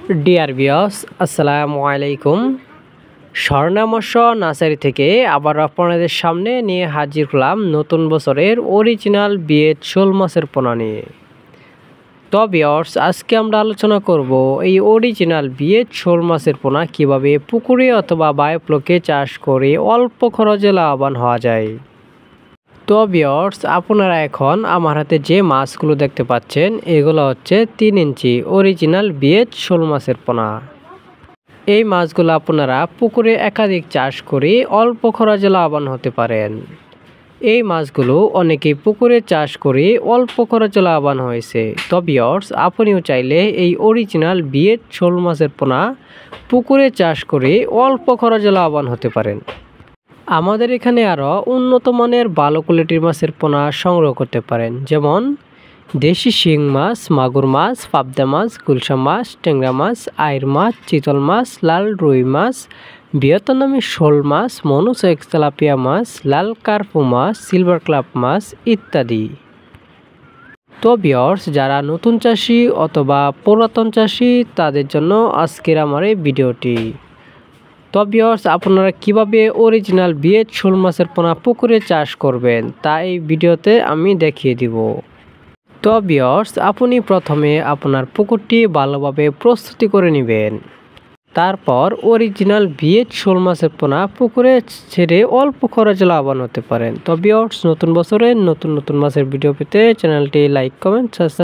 Dear viewers, আসসালামু আলাইকুম। স্বর্ণা মৎস্য নার্সারি থেকে আবার আপনাদের সামনে নিয়ে হাজির হলাম নতুন বছরের অরিজিনাল বিয়েত শোল মাছের পোনা নিয়ে। তো ভিউয়ার্স, আজকে আমরা আলোচনা করব এই অরিজিনাল বিয়েত শোল মাছের পোনা কিভাবে পুকুরে অথবা বায়োফ্লোকে চাষ করে অল্প খরচে লাভবান হওয়া যায়। তো ভিউয়ার্স, আপনারা এখন আমার হাতে যে মাছগুলো দেখতে পাচ্ছেন এগুলো হচ্ছে 3 ইঞ্চি অরিজিনাল বিয়েত শোল মাছের পোনা। এই মাছগুলো আপনারা পুকুরে একাধিক চাষ করে অল্প খরচে লাভবান হতে পারেন। এই মাছগুলো অনেকেই পুকুরে চাষ করে অল্প খরচে লাভবান হয়েছে। তো ভিউয়ার্স, আপনিও চাইলে এই অরিজিনাল বিয়েত শোল মাছের পোনা পুকুরে চাষ করে অল্প খরচে লাভবান হতে পারেন। আমাদের এখানে আরও উন্নত মানের ভালো কোয়ালিটির মাছের পোনা সংগ্রহ করতে পারেন, যেমন দেশি শিং মাছ, মাগুর মাছ, পাবদা মাছ, গুলশা মাছ, ট্যাংরা মাছ, আইর মাছ, চিতল মাছ, লাল রুই মাছ, ভিয়েতনামি শোল মাছ, মনোসেক্স তেলাপিয়া মাছ, লাল কার্পু মাছ, সিলভার ক্লাব মাছ ইত্যাদি। তো ভিউয়ার্স, যারা নতুন চাষি অথবা পুরাতন চাষি তাদের জন্য আজকের আমার এই ভিডিওটি। তো ভিউয়ার্স, আপনারা কিভাবে অরিজিনাল বিয়েত শোল মাছের পোনা পুকুরে চাষ করবেন তা এই ভিডিওতে আমি দেখিয়ে দিব। তো ভিউয়ার্স, আপনি প্রথমে আপনার পুকুরটি ভালোভাবে প্রস্তুতি করে নেবেন। তারপর অরিজিনাল বিয়েত শোল মাছের পোনা পুকুরে ছেড়ে অল্প খরচে লাভবান হতে পারেন। তো ভিউয়ার্স, নতুন বছরে নতুন নতুন মাছের ভিডিও পেতে চ্যানেলটি লাইক, কমেন্ট, সাবস্ক্রাইব